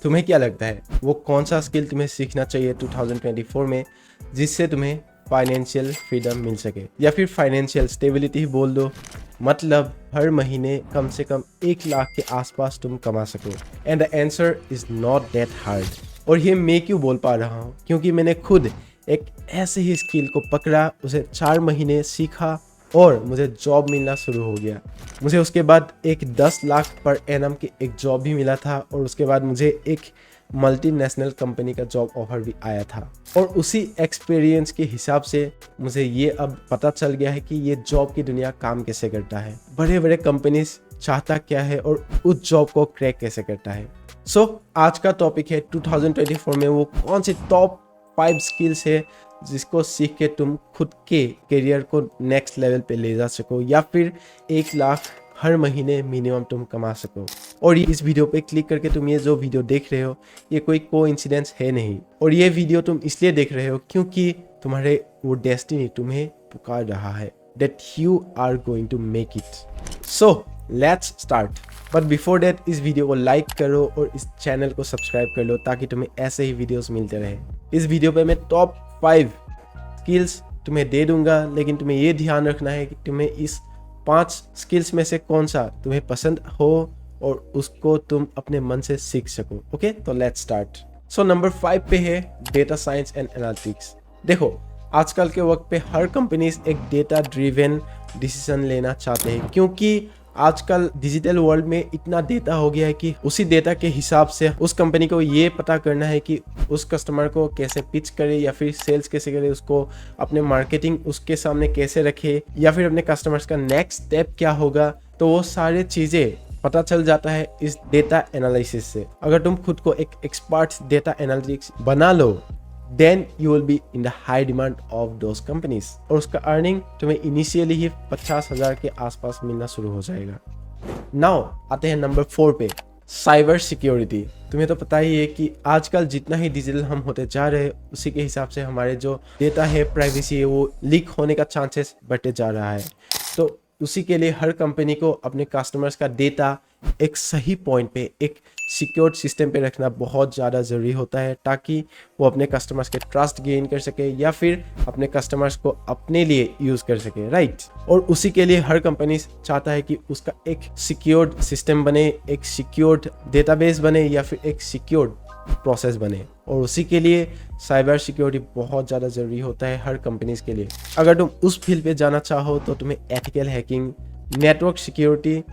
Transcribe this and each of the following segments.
तुम्हें क्या लगता है वो कौन सा स्किल तुम्हें सीखना चाहिए 2024 में जिससे तुम्हें फाइनेंशियल फ्रीडम मिल सके, या फिर फाइनेंशियल स्टेबिलिटी ही बोल दो, मतलब हर महीने कम से कम 1 लाख के आसपास तुम कमा सको। And the answer is not that hard. और ये मैं क्यों बोल पा रहा हूँ, क्योंकि मैंने खुद एक ऐसे ही स्किल को पकड़ा, उसे 4 महीने सीखा और मुझे जॉब मिलना शुरू हो गया। मुझे उसके बाद एक 10 लाख पर एनम की एक जॉब भी मिला था और उसके बाद मुझे एक मल्टीनेशनल कंपनी का जॉब ऑफर भी आया था। और उसी एक्सपीरियंस के हिसाब से मुझे ये अब पता चल गया है कि ये जॉब की दुनिया काम कैसे करता है, बड़े बड़े कंपनीज चाहता क्या है और उस जॉब को क्रैक कैसे करता है। सो आज का टॉपिक है 2024 में वो कौन से टॉप 5 स्किल्स है जिसको सीख के तुम खुद के करियर को नेक्स्ट लेवल पे ले जा सको, या फिर 1 लाख हर महीने मिनिमम तुम कमा सको। और इस वीडियो पे क्लिक करके तुम ये जो वीडियो देख रहे हो ये कोई कोइंसिडेंस है नहीं, और ये वीडियो तुम इसलिए देख रहे हो क्योंकि तुम्हारे वो डेस्टिनी तुम्हें पुकार रहा है, that you are going to make it. So let's start. But before that इस वीडियो को लाइक करो और इस चैनल को सब्सक्राइब कर लो ताकि तुम्हें ऐसे ही वीडियोस मिलते रहे। इस वीडियो पे मैं टॉप 5 स्किल्स तुम्हें दे दूंगा, लेकिन तुम्हें ये ध्यान रखना है कि तुम्हें इस 5 स्किल्स में से कौन सा तुम्हें पसंद हो और उसको तुम अपने मन से सीख सको। ओके, तो लेट्स स्टार्ट। सो नंबर 5 पे है डेटा साइंस एंड एनालिटिक्स। देखो, आजकल के वक्त पे हर कंपनीज एक डेटा ड्रिवन डिसीजन लेना चाहते हैं, क्योंकि आजकल डिजिटल वर्ल्ड में इतना डेटा हो गया है कि उसी डेटा के हिसाब से उस कंपनी को ये पता करना है कि उस कस्टमर को कैसे पिच करे, या फिर सेल्स कैसे करे, उसको अपने मार्केटिंग उसके सामने कैसे रखे, या फिर अपने कस्टमर्स का नेक्स्ट स्टेप क्या होगा। तो वो सारे चीज़ें पता चल जाता है इस डेटा एनालिसिस से। अगर तुम खुद को एक एक्सपर्ट डेटा एनालिटिक्स बना लो, then you will be in the high demand of those companies, और उसका अर्निंग तुम्हें इनिशियली ही 50,000 के आसपास मिलना शुरू हो जाएगा। नाउ आते हैं नंबर 4 पे, साइबर सिक्योरिटी। तुम्हें तो पता ही है कि आजकल जितना ही डिजिटल हम होते जा रहे हैं उसी के हिसाब से हमारे जो डेटा है, प्राइवेसी है, वो लीक होने का चांसेस बढ़ते जा रहा है। तो उसी के लिए हर कंपनी को अपने कस्टमर्स का डेटा एक सही पॉइंट पे, एक सिक्योर्ड सिस्टम पे रखना बहुत ज़्यादा ज़रूरी होता है, ताकि वो अपने कस्टमर्स के ट्रस्ट गेन कर सके या फिर अपने कस्टमर्स को अपने लिए यूज़ कर सके, राइट। और उसी के लिए हर कंपनी चाहता है कि उसका एक सिक्योर्ड सिस्टम बने, एक सिक्योर्ड डेटाबेस बने, या फिर एक सिक्योर्ड प्रोसेस बने। और उसी के लिए साइबर सिक्योरिटी बहुत ज़्यादा ज़रूरी होता है हर कंपनीज के लिए। अगर तुम उस फील्ड पे जाना चाहो तो तुम्हें एथिकल हैकिंग, नेटवर्क सिक्योरिटी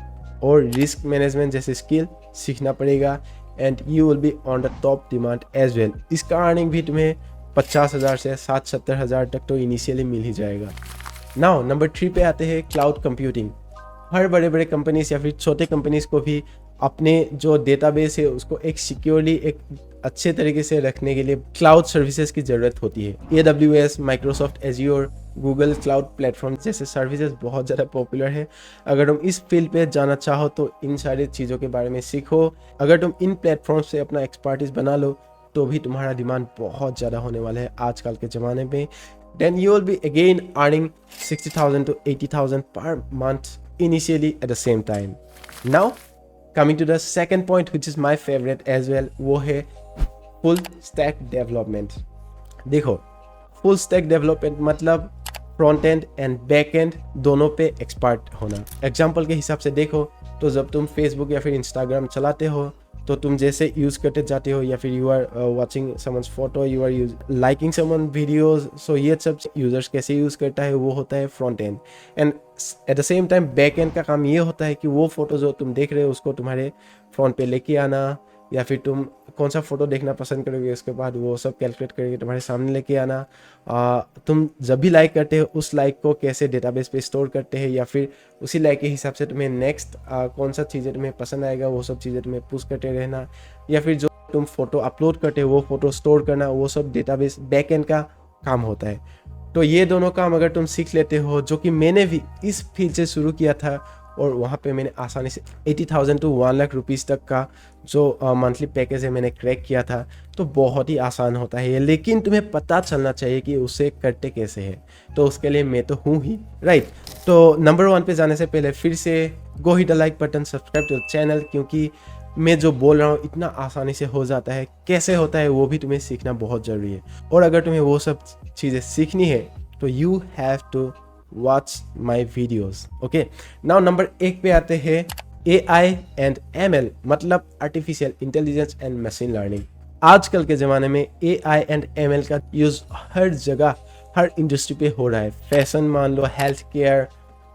और रिस्क मैनेजमेंट जैसे स्किल सीखना पड़ेगा, and you will be on the top demand as well. इसका अर्निंग भी तुम्हें 50,000 से 60-70,000 तक तो इनिशियली मिल ही जाएगा। नाउ नंबर 3 पे आते हैं क्लाउड कंप्यूटिंग। हर बड़े बड़े कंपनीज या फिर छोटे कंपनीज को भी अपने जो डेटाबेस है उसको एक सिक्योरली, एक अच्छे तरीके से रखने के लिए क्लाउड सर्विसेज की ज़रूरत होती है। AWS, Microsoft azure, Google cloud platform जैसे सर्विसेज बहुत ज़्यादा पॉपुलर है। अगर तुम इस फील्ड पे जाना चाहो तो इन सारी चीज़ों के बारे में सीखो। अगर तुम इन प्लेटफॉर्म से अपना एक्सपर्टीज बना लो तो भी तुम्हारा डिमांड बहुत ज़्यादा होने वाला है आजकल के ज़माने में। Then you will be again earning 60,000 to 80,000 per month initially at the same time. Now coming to the second point, which is my favorite as well, वो है full stack development। देखो, full stack development मतलब front end and back and दोनों पे expert होना। Example के हिसाब से देखो तो जब तुम फेसबुक या फिर इंस्टाग्राम चलाते हो तो तुम जैसे यूज़ करते जाते हो, या फिर you are watching someone's photo, you are liking someone videos, so ये सब यूज़र्स कैसे यूज़ करता है वो होता है front end. And at the same time back and का काम ये होता है कि वो फोटो जो तुम देख रहे हो उसको तुम्हारे फ़ोन पे लेके आना, या फिर तुम कौन सा फ़ोटो देखना पसंद करोगे उसके बाद वो सब कैलकुलेट करके तुम्हारे सामने लेके आना। तुम जब भी लाइक करते हो उस लाइक को कैसे डेटाबेस पे स्टोर करते हैं, या फिर उसी लाइक के हिसाब से तुम्हें नेक्स्ट कौन सा चीज़ें तुम्हें पसंद आएगा वो सब चीज़ें तुम्हें पुश करते रहना, या फिर जो तुम फोटो अपलोड करते हो वो फोटो स्टोर करना, वो सब डेटाबेस बैक एंड का काम होता है। तो ये दोनों काम अगर तुम सीख लेते हो, जो कि मैंने भी इस फील्ड से शुरू किया था, और वहाँ पे मैंने आसानी से 80,000 to 1 लाख रुपीज़ तक का जो मंथली पैकेज है मैंने क्रैक किया था। तो बहुत ही आसान होता है ये, लेकिन तुम्हें पता चलना चाहिए कि उसे करते कैसे है। तो उसके लिए मैं तो हूँ ही, राइट। तो नंबर 1 पे जाने से पहले फिर से go hit the like button, subscribe to the channel, क्योंकि मैं जो बोल रहा हूँ इतना आसानी से हो जाता है, कैसे होता है वो भी तुम्हें सीखना बहुत ज़रूरी है। और अगर तुम्हें वो सब चीज़ें सीखनी है तो you have to watch my videos. Okay, now number 1 पे आते हैं AI एंड ML, मतलब artificial intelligence and machine learning. आजकल के ज़माने में AI एंड ML का यूज़ हर जगह, हर इंडस्ट्री पे हो रहा है। फैशन मान लो, हेल्थ केयर,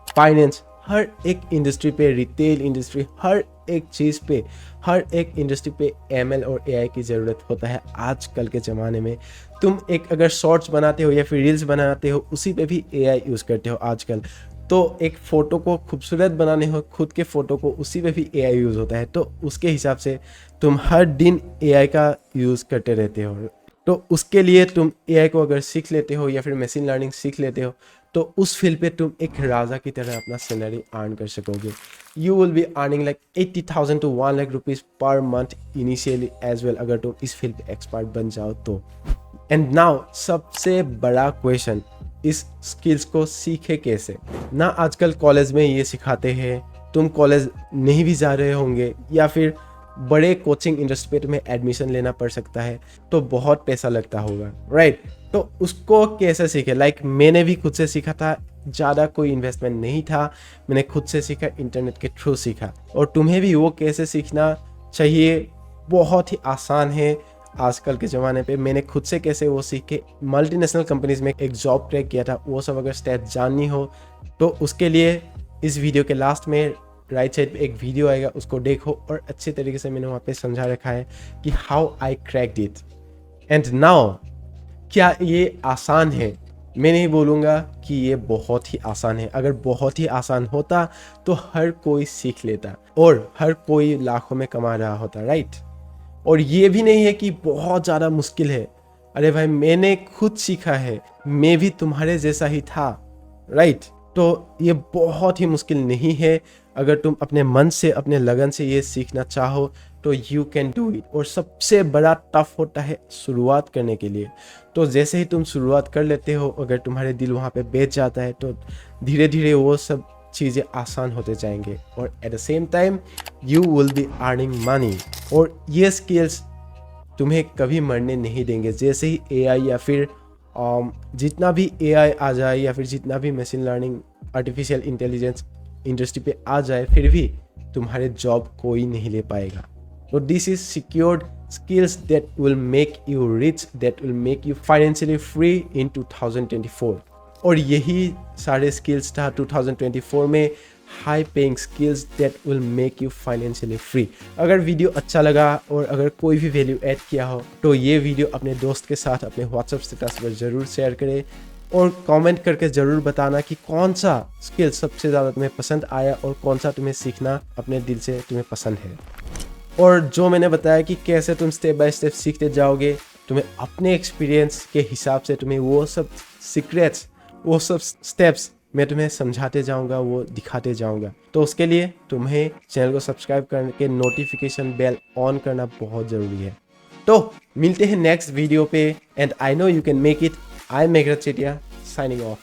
फाइनेंस, हर एक इंडस्ट्री पे, रिटेल इंडस्ट्री, हर एक चीज़ पे, हर एक इंडस्ट्री पे ML और AI की ज़रूरत होता है आजकल के ज़माने में। तुम एक अगर शॉर्ट्स बनाते हो या फिर रील्स बनाते हो, उसी पे भी AI यूज़ करते हो आजकल। तो एक फ़ोटो को खूबसूरत बनाने हो, खुद के फ़ोटो को, उसी पे भी AI यूज़ होता है। तो उसके हिसाब से तुम हर दिन AI का यूज़ करते रहते हो। तो उसके लिए तुम AI को अगर सीख लेते हो या फिर मशीन लर्निंग सीख लेते हो, तो उस फील्ड पे तुम एक राजा की तरह अपना सैलरी अर्न कर सकोगे। You will be earning like 80,000 to 1 lakh rupees per month initially as well, अगर तुम इस फील्ड पे एक्सपर्ट बन जाओ तो। एंड नाउ सबसे बड़ा क्वेश्चन, इस स्किल्स को सीखे कैसे? ना आजकल कॉलेज में ये सिखाते हैं, तुम कॉलेज नहीं भी जा रहे होंगे या फिर बड़े कोचिंग इंडस्ट्री पे तुम्हें एडमिशन लेना पड़ सकता है, तो बहुत पैसा लगता होगा, राइट? तो उसको कैसे सीखे? लाइक मैंने भी खुद से सीखा था, ज़्यादा कोई इन्वेस्टमेंट नहीं था, मैंने खुद से सीखा, इंटरनेट के थ्रू सीखा। और तुम्हें भी वो कैसे सीखना चाहिए, बहुत ही आसान है आजकल के ज़माने पे। मैंने खुद से कैसे वो सीख के मल्टीनेशनल कंपनीज में एक जॉब क्रैक किया था, वो सब अगर स्टेप जाननी हो तो उसके लिए इस वीडियो के लास्ट में राइट साइड पे एक वीडियो आएगा, उसको देखो। और अच्छे तरीके से मैंने वहाँ पे समझा रखा है कि how I cracked it. And now क्या ये आसान है? मैं नहीं बोलूँगा कि ये बहुत ही आसान है। अगर बहुत ही आसान होता तो हर कोई सीख लेता और हर कोई लाखों में कमा रहा होता, राइट? और ये भी नहीं है कि बहुत ज़्यादा मुश्किल है। अरे भाई, मैंने खुद सीखा है, मैं भी तुम्हारे जैसा ही था, राइट? तो ये बहुत ही मुश्किल नहीं है। अगर तुम अपने मन से, अपने लगन से ये सीखना चाहो तो यू कैन डू इट। और सबसे बड़ा टफ होता है शुरुआत करने के लिए। तो जैसे ही तुम शुरुआत कर लेते हो, अगर तुम्हारे दिल वहाँ पे बैठ जाता है, तो धीरे धीरे वो सब चीज़ें आसान होते जाएंगे। और at the same time you will be earning money. और ये स्किल्स तुम्हें कभी मरने नहीं देंगे। जैसे ही AI या फिर जितना भी AI आ जाए या फिर जितना भी machine learning, artificial intelligence industry पे आ जाए, फिर भी तुम्हारे जॉब कोई नहीं ले पाएगा। तो this is secured skills that will make you rich, that will make you financially free in 2024। और यही सारे स्किल्स था 2024 में, high paying skills that will make you financially free. अगर वीडियो अच्छा लगा और अगर कोई भी वैल्यू ऐड किया हो तो ये वीडियो अपने दोस्त के साथ अपने व्हाट्सएप स्टेटस पर ज़रूर शेयर करें। और कमेंट करके ज़रूर बताना कि कौन सा स्किल सबसे ज़्यादा तुम्हें पसंद आया और कौन सा तुम्हें सीखना अपने दिल से तुम्हें पसंद है। और जो मैंने बताया कि कैसे तुम स्टेप बाय स्टेप सीखते जाओगे, तुम्हें अपने एक्सपीरियंस के हिसाब से तुम्हें वो सब सीक्रेट्स, वो सब स्टेप्स मैं तुम्हें समझाते जाऊंगा, वो दिखाते जाऊंगा। तो उसके लिए तुम्हें चैनल को सब्सक्राइब करके नोटिफिकेशन बेल ऑन करना बहुत ज़रूरी है। तो मिलते हैं नेक्स्ट वीडियो पे। And I know you can make it. I am Meghraj Chetia, signing of.